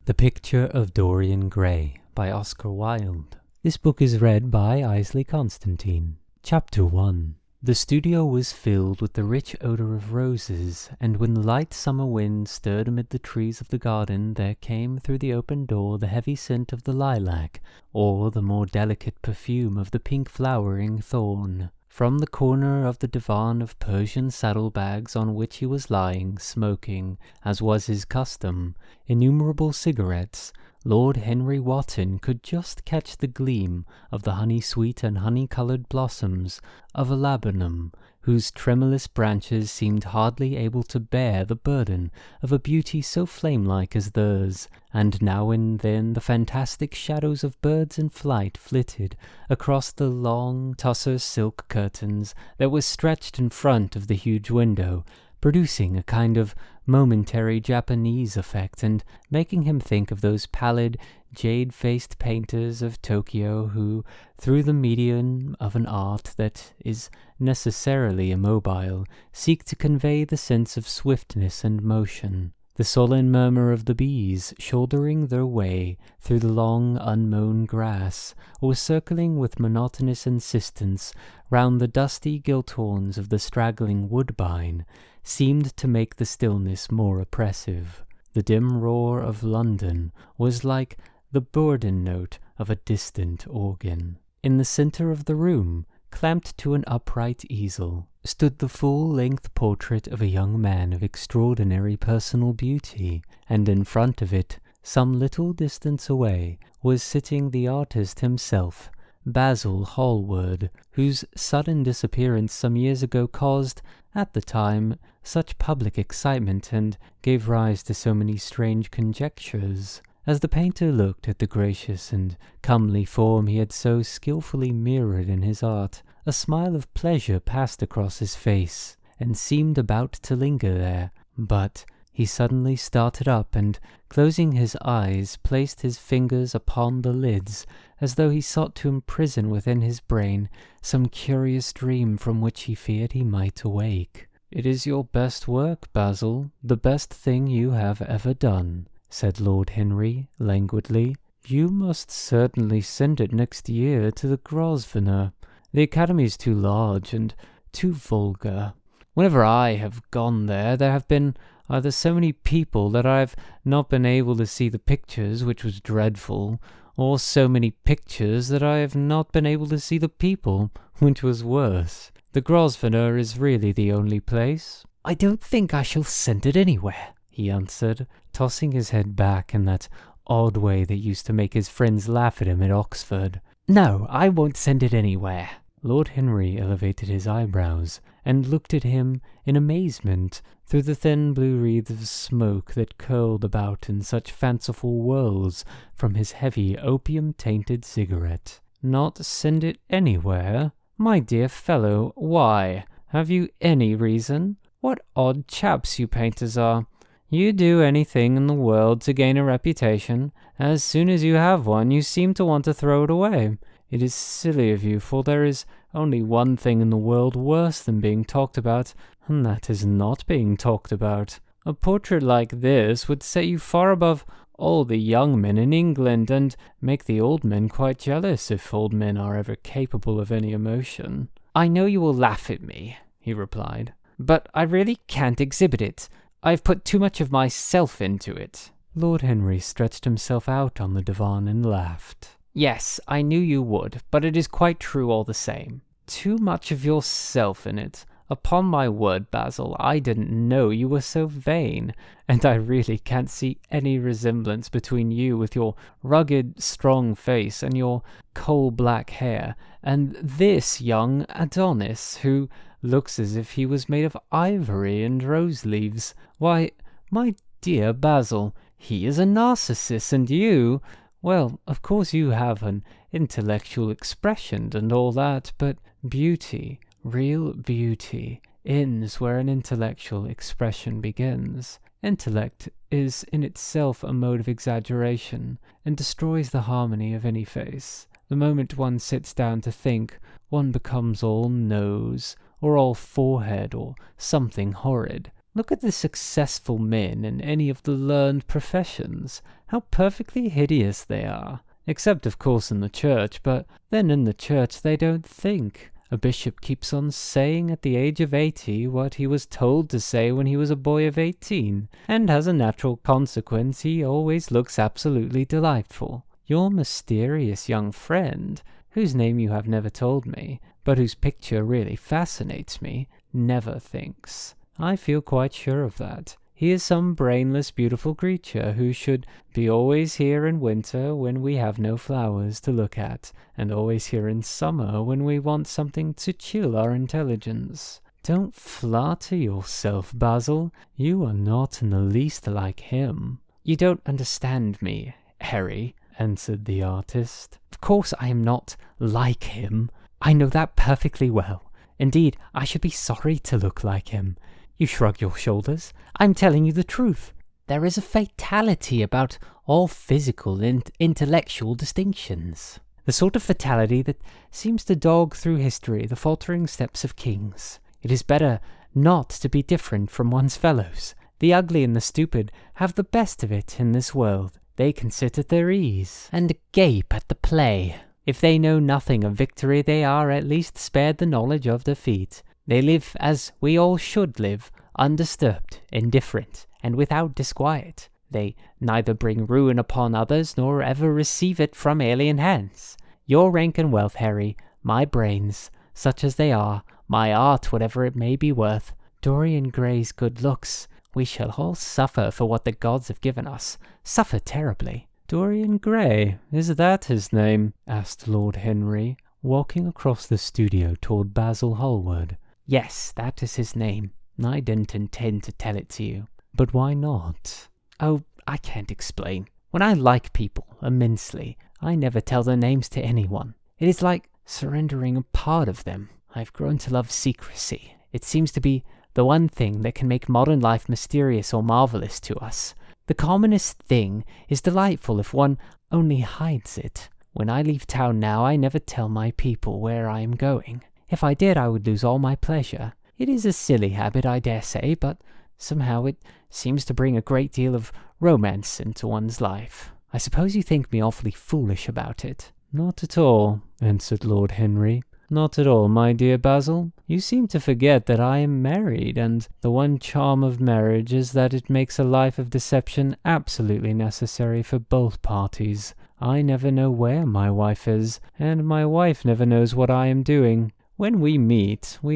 The Picture of Dorian Gray by Oscar Wilde. This book is read by Isley Constantine. Chapter 1. The studio was filled with the rich odor of roses, and when the light summer wind stirred amid the trees of the garden, there came through the open door the heavy scent of the lilac, or the more delicate perfume of the pink flowering thorn. From the corner of the divan of Persian saddlebags on which he was lying, smoking, as was his custom, innumerable cigarettes, Lord Henry Wotton could just catch the gleam of the honey-sweet and honey-coloured blossoms of a laburnum, whose tremulous branches seemed hardly able to bear the burden of a beauty so flame-like as theirs, and now and then the fantastic shadows of birds in flight flitted across the long tussar silk curtains that were stretched in front of the huge window, producing a kind of momentary Japanese effect, and making him think of those pallid, jade-faced painters of Tokyo who, through the medium of an art that is necessarily immobile, seek to convey the sense of swiftness and motion. The sullen murmur of the bees, shouldering their way through the long unmown grass, or circling with monotonous insistence round the dusty gilt horns of the straggling woodbine, seemed to make the stillness more oppressive. The dim roar of London was like the burden note of a distant organ. In the centre of the room, clamped to an upright easel, stood the full-length portrait of a young man of extraordinary personal beauty, and in front of it, some little distance away, was sitting the artist himself, Basil Hallward, whose sudden disappearance some years ago caused, at the time, such public excitement and gave rise to so many strange conjectures. As the painter looked at the gracious and comely form he had so skilfully mirrored in his art, a smile of pleasure passed across his face, and seemed about to linger there, but he suddenly started up, and, closing his eyes, placed his fingers upon the lids, as though he sought to imprison within his brain some curious dream from which he feared he might awake. "It is your best work, Basil, the best thing you have ever done," said Lord Henry, languidly. "You must certainly send it next year to the Grosvenor. The Academy's too large and too vulgar. Whenever I have gone there, there have been either so many people that I have not been able to see the pictures, which was dreadful, or so many pictures that I have not been able to see the people, which was worse. The Grosvenor is really the only place." "I don't think I shall send it anywhere," he answered, tossing his head back in that odd way that used to make his friends laugh at him at Oxford. "No, I won't send it anywhere." Lord Henry elevated his eyebrows, and looked at him in amazement through the thin blue wreaths of smoke that curled about in such fanciful whirls from his heavy opium-tainted cigarette. "Not send it anywhere? My dear fellow, why? Have you any reason? What odd chaps you painters are. You do anything in the world to gain a reputation. As soon as you have one, you seem to want to throw it away. It is silly of you, for there is only one thing in the world worse than being talked about, and that is not being talked about. A portrait like this would set you far above all the young men in England, and make the old men quite jealous, if old men are ever capable of any emotion." "I know you will laugh at me," he replied, "but I really can't exhibit it. I've put too much of myself into it." Lord Henry stretched himself out on the divan and laughed. "Yes, I knew you would, but it is quite true all the same. Too much of yourself in it. Upon my word, Basil, I didn't know you were so vain, and I really can't see any resemblance between you with your rugged, strong face and your coal-black hair, and this young Adonis, who looks as if he was made of ivory and rose-leaves. Why, my dear Basil, he is a Narcissus, and you... Well, of course you have an intellectual expression and all that, but beauty, real beauty, ends where an intellectual expression begins. Intellect is in itself a mode of exaggeration, and destroys the harmony of any face. The moment one sits down to think, one becomes all nose, or all forehead, or something horrid. Look at the successful men in any of the learned professions. How perfectly hideous they are. Except, of course, in the church, but then in the church they don't think. A bishop keeps on saying at the age of 80 what he was told to say when he was a boy of 18, and as a natural consequence he always looks absolutely delightful. Your mysterious young friend, whose name you have never told me, but whose picture really fascinates me, never thinks. I feel quite sure of that. He is some brainless, beautiful creature who should be always here in winter when we have no flowers to look at, and always here in summer when we want something to chill our intelligence. Don't flatter yourself, Basil. You are not in the least like him. You don't understand me, Harry, answered the artist. Of course I am not like him. I know that perfectly well. Indeed, I should be sorry to look like him. You shrug your shoulders. I'm telling you the truth. There is a fatality about all physical and intellectual distinctions. The sort of fatality that seems to dog through history the faltering steps of kings. It is better not to be different from one's fellows. The ugly and the stupid have the best of it in this world. They can sit at their ease and gape at the play. If they know nothing of victory, they are at least spared the knowledge of defeat. They live as we all should live, undisturbed, indifferent, and without disquiet. They neither bring ruin upon others, nor ever receive it from alien hands. Your rank and wealth, Harry, my brains, such as they are, my art, whatever it may be worth, Dorian Gray's good looks, we shall all suffer for what the gods have given us, suffer terribly. Dorian Gray, is that his name? Asked Lord Henry, walking across the studio toward Basil Hallward. Yes, that is his name. I didn't intend to tell it to you. But why not? Oh, I can't explain. When I like people immensely, I never tell their names to anyone. It is like surrendering a part of them. I've grown to love secrecy. It seems to be the one thing that can make modern life mysterious or marvelous to us. The commonest thing is delightful if one only hides it. When I leave town now, I never tell my people where I am going. If I did, I would lose all my pleasure. It is a silly habit, I dare say, but somehow it seems to bring a great deal of romance into one's life. I suppose you think me awfully foolish about it. Not at all, answered Lord Henry. Not at all, my dear Basil. You seem to forget that I am married, and the one charm of marriage is that it makes a life of deception absolutely necessary for both parties. I never know where my wife is, and my wife never knows what I am doing. When we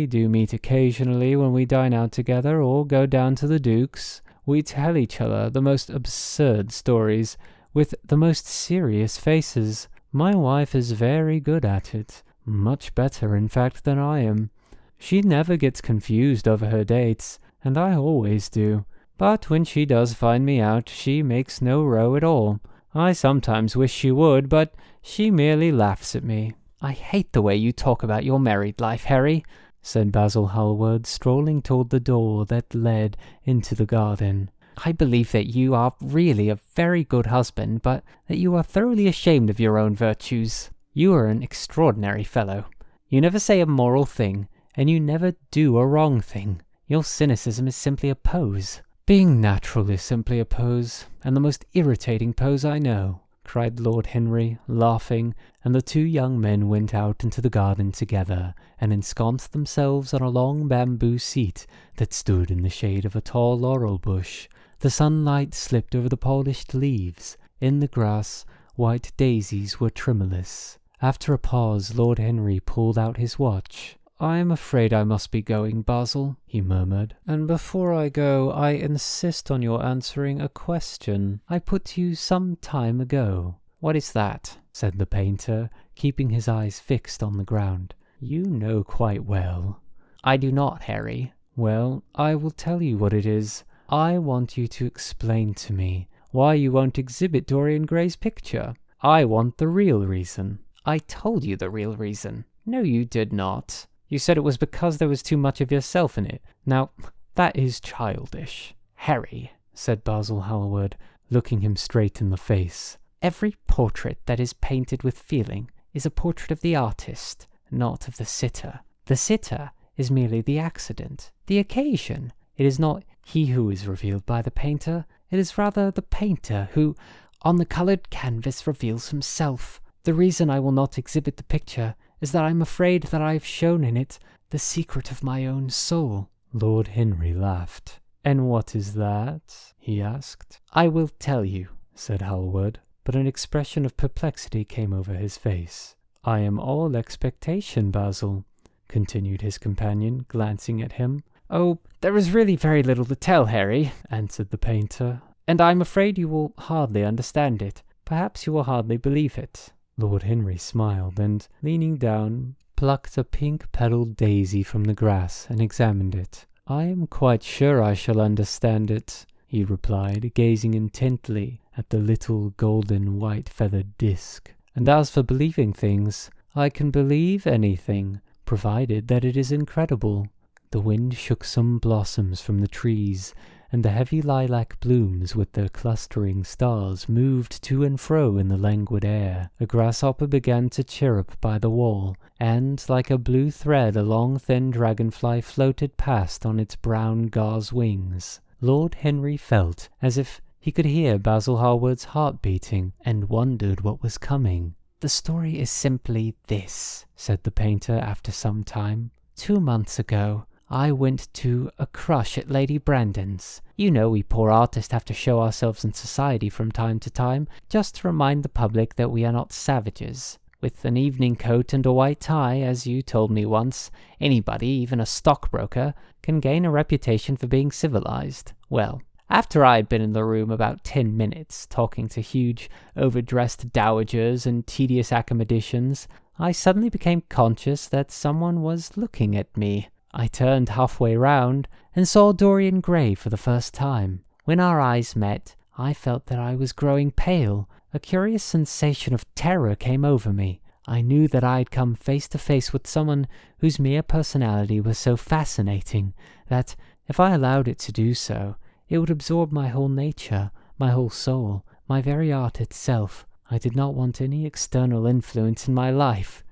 do meet occasionally when we dine out together or go down to the Duke's. We tell each other the most absurd stories, with the most serious faces. My wife is very good at it. Much better, in fact, than I am. She never gets confused over her dates, and I always do. But when she does find me out, she makes no row at all. I sometimes wish she would, but she merely laughs at me. I hate the way you talk about your married life, Harry, said Basil Hallward, strolling toward the door that led into the garden. I believe that you are really a very good husband, but that you are thoroughly ashamed of your own virtues. You are an extraordinary fellow. You never say a moral thing, and you never do a wrong thing. Your cynicism is simply a pose. Being natural is simply a pose, and the most irritating pose I know, cried Lord Henry, laughing, and the two young men went out into the garden together, and ensconced themselves on a long bamboo seat that stood in the shade of a tall laurel bush. The sunlight slipped over the polished leaves. In the grass, white daisies were tremulous. After a pause, Lord Henry pulled out his watch. "I am afraid I must be going, Basil," he murmured. "And before I go, I insist on your answering a question I put to you some time ago." "What is that?" said the painter, keeping his eyes fixed on the ground. "You know quite well." "I do not, Harry." "Well, I will tell you what it is. I want you to explain to me why you won't exhibit Dorian Gray's picture. I want the real reason." "I told you the real reason." "No, you did not. You said it was because there was too much of yourself in it. Now, that is childish." "Harry," said Basil Hallward, looking him straight in the face, "every portrait that is painted with feeling is a portrait of the artist, not of the sitter. The sitter is merely the accident, the occasion. It is not he who is revealed by the painter. It is rather the painter who, on the coloured canvas, reveals himself. The reason I will not exhibit the picture is that I am afraid that I have shown in it the secret of my own soul." Lord Henry laughed. "And what is that?" he asked. "I will tell you," said Hallward, but an expression of perplexity came over his face. "I am all expectation, Basil," continued his companion, glancing at him. "Oh, there is really very little to tell, Harry," answered the painter, "and I am afraid you will hardly understand it. Perhaps you will hardly believe it." Lord Henry smiled, and, leaning down, plucked a pink-petalled daisy from the grass and examined it. "I am quite sure I shall understand it," he replied, gazing intently at the little golden white-feathered disc. "And as for believing things, I can believe anything, provided that it is incredible." The wind shook some blossoms from the trees, and the heavy lilac blooms with their clustering stars moved to and fro in the languid air. A grasshopper began to chirrup by the wall, and, like a blue thread, a long thin dragonfly floated past on its brown gauze wings. Lord Henry felt as if he could hear Basil Hallward's heart beating, and wondered what was coming. "The story is simply this," said the painter after some time. 2 months ago, I went to a crush at Lady Brandon's. You know we poor artists have to show ourselves in society from time to time, just to remind the public that we are not savages. With an evening coat and a white tie, as you told me once, anybody, even a stockbroker, can gain a reputation for being civilized. Well, after I had been in the room about 10 minutes, talking to huge, overdressed dowagers and tedious academicians, I suddenly became conscious that someone was looking at me. I turned halfway round and saw Dorian Gray for the first time. When our eyes met, I felt that I was growing pale. A curious sensation of terror came over me. I knew that I had come face to face with someone whose mere personality was so fascinating that, if I allowed it to do so, it would absorb my whole nature, my whole soul, my very art itself. I did not want any external influence in my life.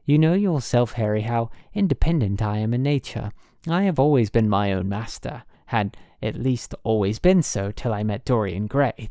You know yourself, Harry, how independent I am in nature. I have always been my own master, had at least always been so till I met Dorian Gray.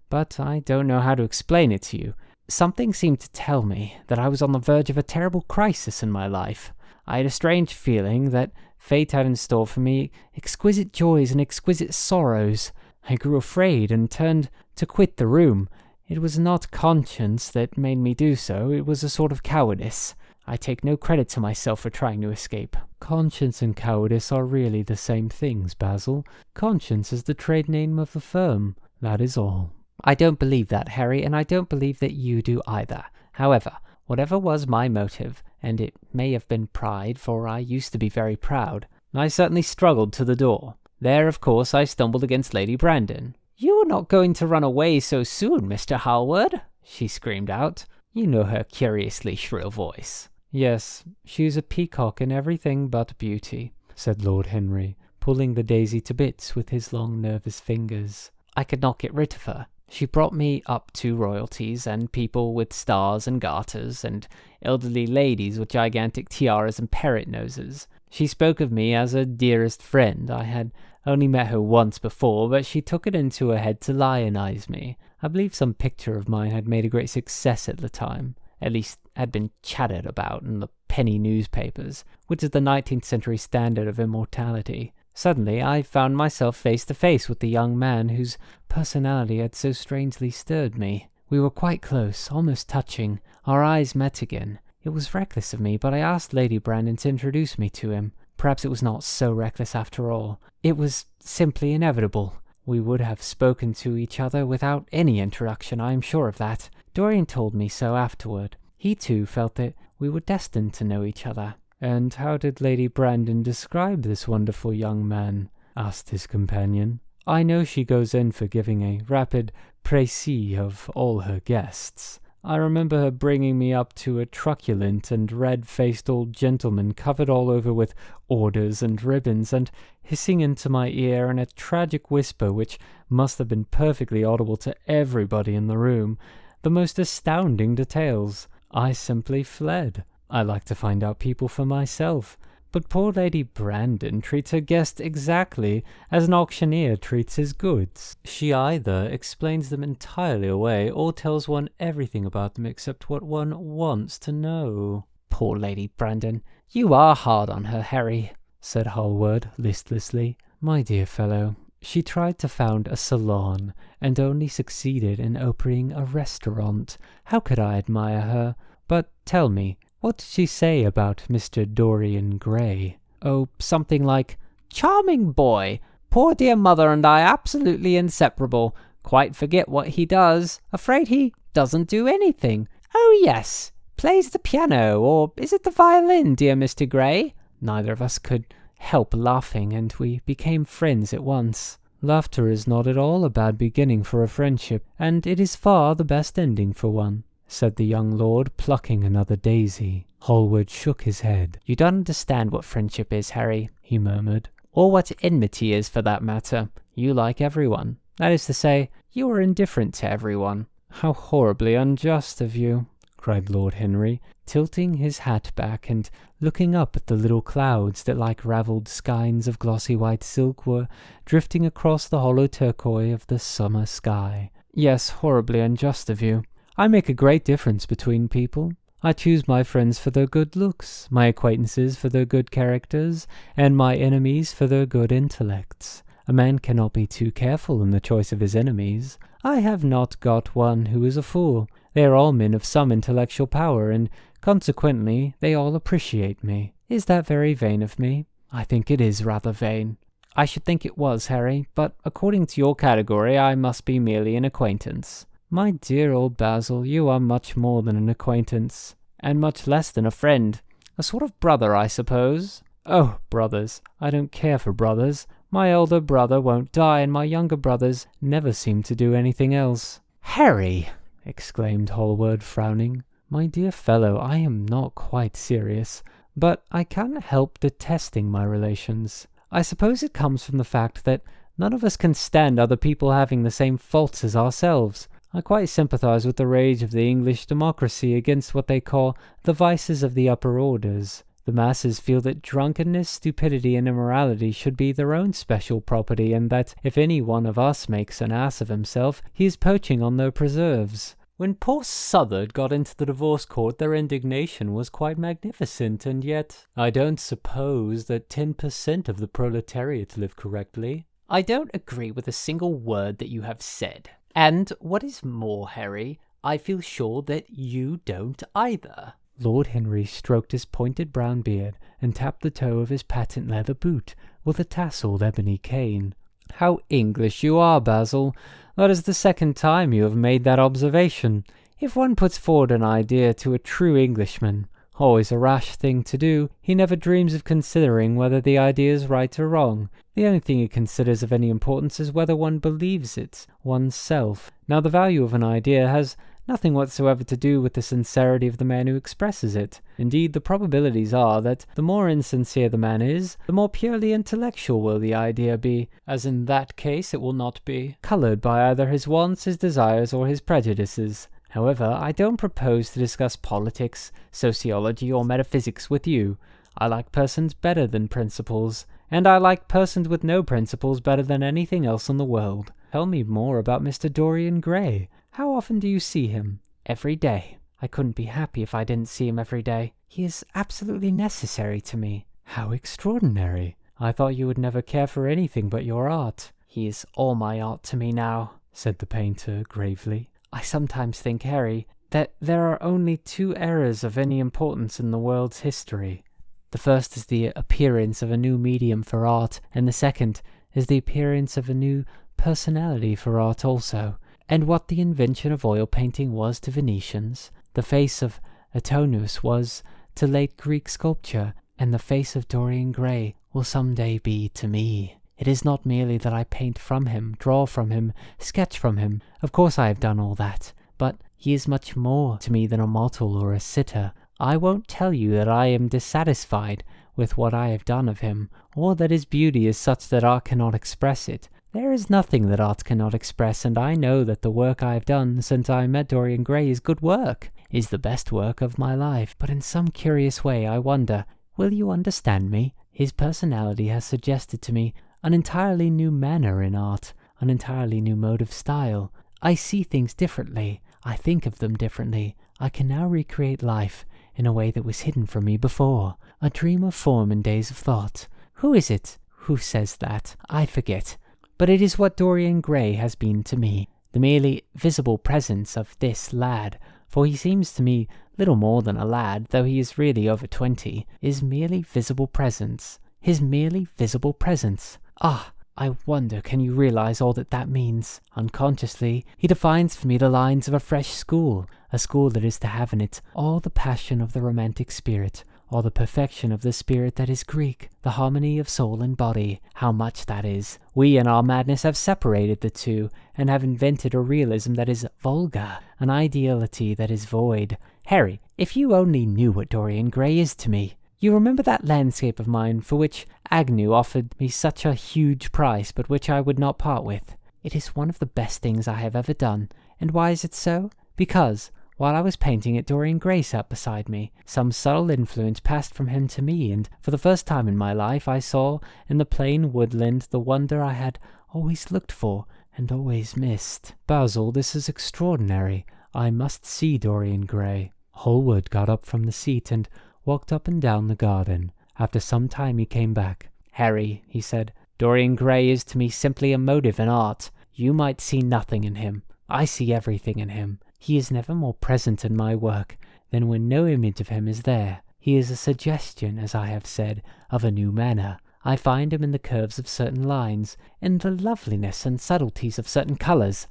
But I don't know how to explain it to you. Something seemed to tell me that I was on the verge of a terrible crisis in my life. I had a strange feeling that fate had in store for me exquisite joys and exquisite sorrows. I grew afraid and turned to quit the room. It was not conscience that made me do so, it was a sort of cowardice. I take no credit to myself for trying to escape. Conscience and cowardice are really the same things, Basil. Conscience is the trade name of the firm, that is all. I don't believe that, Harry, and I don't believe that you do either. However, whatever was my motive, and it may have been pride, for I used to be very proud, I certainly struggled to the door. There, of course, I stumbled against Lady Brandon. "You are not going to run away so soon, Mr. Hallward," she screamed out. You know her curiously shrill voice. "Yes, she is a peacock in everything but beauty," said Lord Henry, pulling the daisy to bits with his long nervous fingers. "I could not get rid of her. She brought me up to royalties, and people with stars and garters, and elderly ladies with gigantic tiaras and parrot noses. She spoke of me as a dearest friend. I had only met her once before, but she took it into her head to lionize me. I believe some picture of mine had made a great success at the time, at least had been chattered about in the penny newspapers, which is the 19th century standard of immortality. Suddenly I found myself face to face with the young man whose personality had so strangely stirred me. We were quite close, almost touching. Our eyes met again. It was reckless of me, but I asked Lady Brandon to introduce me to him. Perhaps it was not so reckless after all. It was simply inevitable. We would have spoken to each other without any introduction, I am sure of that. Dorian told me so afterward. He too felt that we were destined to know each other." "And how did Lady Brandon describe this wonderful young man?" asked his companion. "I know she goes in for giving a rapid précis of all her guests. I remember her bringing me up to a truculent and red-faced old gentleman covered all over with orders and ribbons, and hissing into my ear in a tragic whisper which must have been perfectly audible to everybody in the room, the most astounding details. I simply fled. I like to find out people for myself. but poor Lady Brandon treats her guest exactly as an auctioneer treats his goods. She either explains them entirely away or tells one everything about them except what one wants to know." "Poor Lady Brandon. You are hard on her, Harry," said Hallward listlessly. "My dear fellow, she tried to found a salon, and only succeeded in opening a restaurant. How could I admire her? But tell me, what did she say about Mr. Dorian Gray?" "Oh, something like, 'Charming boy. Poor dear mother and I absolutely inseparable. Quite forget what he does. Afraid he doesn't do anything. Oh yes, plays the piano, or is it the violin, dear Mr. Gray?' Neither of us could help laughing, and we became friends at once." "Laughter is not at all a bad beginning for a friendship, and it is far the best ending for one," said the young lord, plucking another daisy. Hallward shook his head. "You don't understand what friendship is, Harry," he murmured. "Or what enmity is, for that matter. You like everyone. That is to say, you are indifferent to everyone." "How horribly unjust of you," cried Lord Henry, tilting his hat back and looking up at the little clouds that, like ravelled skeins of glossy white silk, were drifting across the hollow turquoise of the summer sky. "Yes, horribly unjust of you. I make a great difference between people. I choose my friends for their good looks, my acquaintances for their good characters, and my enemies for their good intellects. A man cannot be too careful in the choice of his enemies. I have not got one who is a fool. They are all men of some intellectual power, and consequently they all appreciate me. Is that very vain of me? I think it is rather vain." "I should think it was, Harry, but according to your category I must be merely an acquaintance." "My dear old Basil, you are much more than an acquaintance, and much less than a friend. A sort of brother, I suppose." "Oh, brothers. I don't care for brothers. My elder brother won't die, and my younger brothers never seem to do anything else." "Harry!" exclaimed Hallward, frowning. "My dear fellow, I am not quite serious, but I can't help detesting my relations. I suppose it comes from the fact that none of us can stand other people having the same faults as ourselves. I quite sympathize with the rage of the English democracy against what they call the vices of the upper orders. The masses feel that drunkenness, stupidity, and immorality should be their own special property, and that if any one of us makes an ass of himself, he is poaching on their preserves. When poor Southard got into the divorce court, their indignation was quite magnificent, and yet I don't suppose that 10% of the proletariat live correctly." "I don't agree with a single word that you have said. And what is more, Harry, I feel sure that you don't either." Lord Henry stroked his pointed brown beard and tapped the toe of his patent leather boot with a tasselled ebony cane. "How English you are, Basil! That is the second time you have made that observation. If one puts forward an idea to a true Englishman, always a rash thing to do, he never dreams of considering whether the idea is right or wrong. The only thing he considers of any importance is whether one believes it oneself. Now, the value of an idea has nothing whatsoever to do with the sincerity of the man who expresses it. Indeed, the probabilities are that the more insincere the man is, the more purely intellectual will the idea be, as in that case it will not be coloured by either his wants, his desires, or his prejudices. However, I don't propose to discuss politics, sociology, or metaphysics with you. I like persons better than principles, and I like persons with no principles better than anything else in the world. Tell me more about Mr. Dorian Gray. How often do you see him?" "Every day. I couldn't be happy if I didn't see him every day. He is absolutely necessary to me." "How extraordinary! I thought you would never care for anything but your art." "He is all my art to me now," said the painter gravely. "I sometimes think, Harry, that there are only two eras of any importance in the world's history. The first is the appearance of a new medium for art, and the second is the appearance of a new personality for art also. And what the invention of oil painting was to Venetians, the face of Antinous was to late Greek sculpture, and the face of Dorian Gray will some day be to me. It is not merely that I paint from him, draw from him, sketch from him. Of course I have done all that, but he is much more to me than a model or a sitter. I won't tell you that I am dissatisfied with what I have done of him, or that his beauty is such that art cannot express it. There is nothing that art cannot express, and I know that the work I have done since I met Dorian Gray is good work, is the best work of my life. But in some curious way I wonder Will you understand me? His personality has suggested to me an entirely new manner in art, an entirely new mode of style. I see things differently. I think of them differently. I can now recreate life in a way that was hidden from me before. A dream of form in days of thought. Who is it who says that? I forget. But it is what Dorian Gray has been to me. The merely visible presence of this lad, for he seems to me little more than a lad, though he is really over 20, is merely visible presence. His merely visible presence. Ah, I wonder, can you realize all that means? Unconsciously, he defines for me the lines of a fresh school, a school that is to have in it all the passion of the romantic spirit, all the perfection of the spirit that is Greek, the harmony of soul and body. How much that is! We in our madness have separated the two, and have invented a realism that is vulgar, an ideality that is void. Harry, if you only knew what Dorian Gray is to me! You remember that landscape of mine for which Agnew offered me such a huge price, but which I would not part with? It is one of the best things I have ever done. And why is it so? Because, while I was painting it, Dorian Gray sat beside me. Some subtle influence passed from him to me, and for the first time in my life I saw in the plain woodland the wonder I had always looked for and always missed. Basil, this is extraordinary. I must see Dorian Gray. Hallward got up from the seat and walked up and down the garden. After some time he came back. Harry, he said, Dorian Gray is to me simply a motive in art. You might see nothing in him. I see everything in him. He is never more present in my work than when no image of him is there. He is a suggestion, as I have said, of a new manner. I find him in the curves of certain lines, in the loveliness and subtleties of certain colours.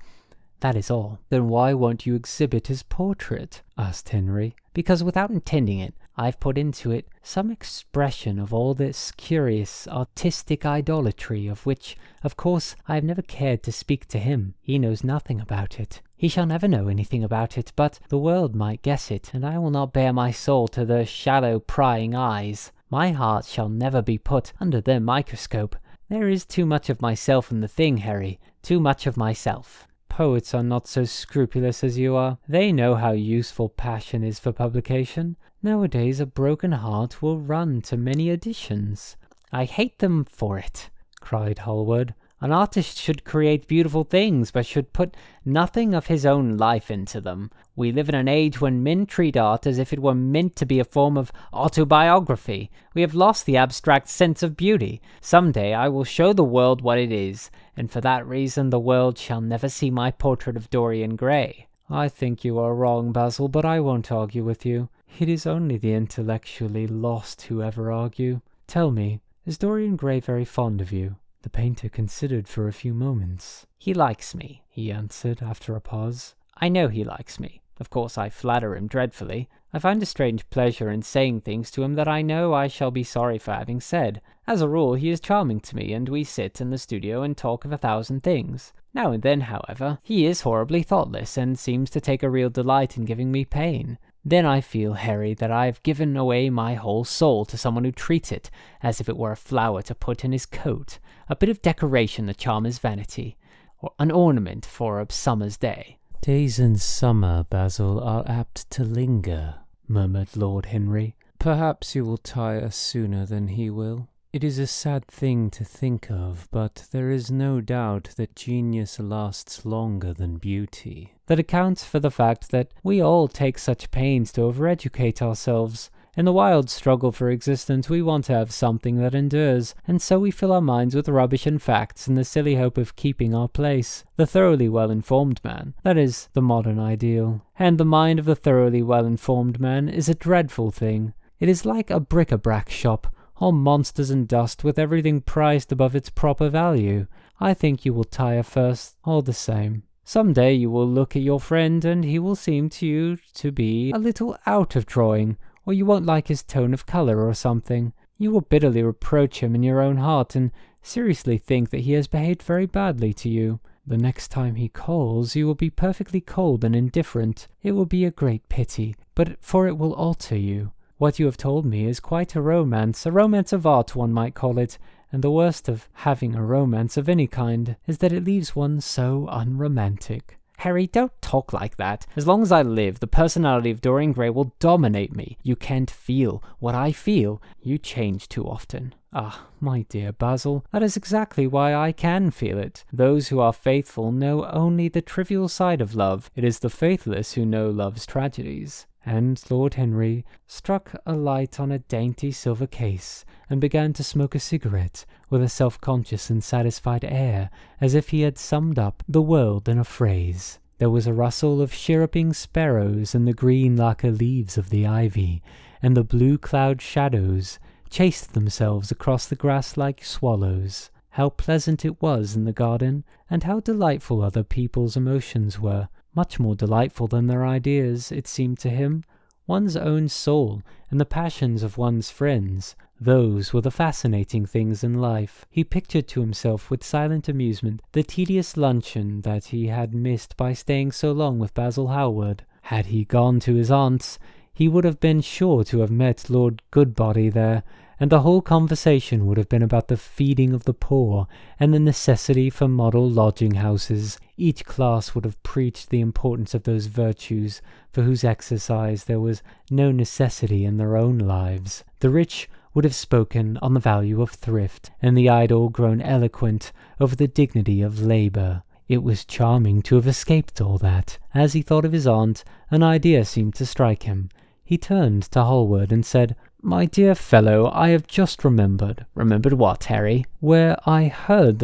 That is all. Then why won't you exhibit his portrait? Asked Henry. Because without intending it, I've put into it some expression of all this curious artistic idolatry of which, of course, I have never cared to speak to him. He knows nothing about it. He shall never know anything about it, but the world might guess it, and I will not bare my soul to the shallow prying eyes. My heart shall never be put under their microscope. There is too much of myself in the thing, Harry, too much of myself. Poets are not so scrupulous as you are. They know how useful passion is for publication. Nowadays a broken heart will run to many editions. I hate them for it, cried Hallward. An artist should create beautiful things, but should put nothing of his own life into them. We live in an age when men treat art as if it were meant to be a form of autobiography. We have lost the abstract sense of beauty. Some day I will show the world what it is, and for that reason the world shall never see my portrait of Dorian Gray. I think you are wrong, Basil, but I won't argue with you. It is only the intellectually lost who ever argue. Tell me, is Dorian Gray very fond of you? The painter considered for a few moments. He likes me, he answered after a pause. I know he likes me. Of course I flatter him dreadfully. I find a strange pleasure in saying things to him that I know I shall be sorry for having said. As a rule he is charming to me, and we sit in the studio and talk of 1,000 things. Now and then, however, he is horribly thoughtless, and seems to take a real delight in giving me pain. Then I feel, Harry, that I have given away my whole soul to someone who treats it as if it were a flower to put in his coat, a bit of decoration to charm his vanity, or an ornament for a summer's day. Days in summer, Basil, are apt to linger, murmured Lord Henry. Perhaps you will tire sooner than he will. It is a sad thing to think of, but there is no doubt that genius lasts longer than beauty. That accounts for the fact that we all take such pains to overeducate ourselves. In the wild struggle for existence, we want to have something that endures, and so we fill our minds with rubbish and facts in the silly hope of keeping our place. The thoroughly well-informed man, that is the modern ideal. And the mind of the thoroughly well-informed man is a dreadful thing. It is like a bric-a-brac shop, all monsters and dust, with everything priced above its proper value. I think you will tire first, all the same. Some day you will look at your friend, and he will seem to you to be a little out of drawing, or you won't like his tone of colour or something. You will bitterly reproach him in your own heart, and seriously think that he has behaved very badly to you. The next time he calls, you will be perfectly cold and indifferent. It will be a great pity, for it will alter you. What you have told me is quite a romance of art one might call it, and the worst of having a romance of any kind is that it leaves one so unromantic. Harry, don't talk like that. As long as I live, the personality of Dorian Gray will dominate me. You can't feel what I feel. You change too often. Ah, my dear Basil, that is exactly why I can feel it. Those who are faithful know only the trivial side of love. It is the faithless who know love's tragedies. And Lord Henry struck a light on a dainty silver case and began to smoke a cigarette with a self-conscious and satisfied air, as if he had summed up the world in a phrase. There was a rustle of chirruping sparrows in the green lacquer leaves of the ivy, and the blue cloud shadows chased themselves across the grass like swallows. How pleasant it was in the garden, and how delightful other people's emotions were. Much more delightful than their ideas, it seemed to him. One's own soul and the passions of one's friends, those were the fascinating things in life. He pictured to himself with silent amusement the tedious luncheon that he had missed by staying so long with Basil Hallward. Had he gone to his aunt's, he would have been sure to have met Lord Goodbody there, and the whole conversation would have been about the feeding of the poor and the necessity for model lodging-houses. Each class would have preached the importance of those virtues for whose exercise there was no necessity in their own lives. The rich would have spoken on the value of thrift, and the idle grown eloquent over the dignity of labour. It was charming to have escaped all that. As he thought of his aunt, an idea seemed to strike him. He turned to Hallward and said, "My dear fellow, I have just remembered." "Remembered what, Harry?" "Where I heard the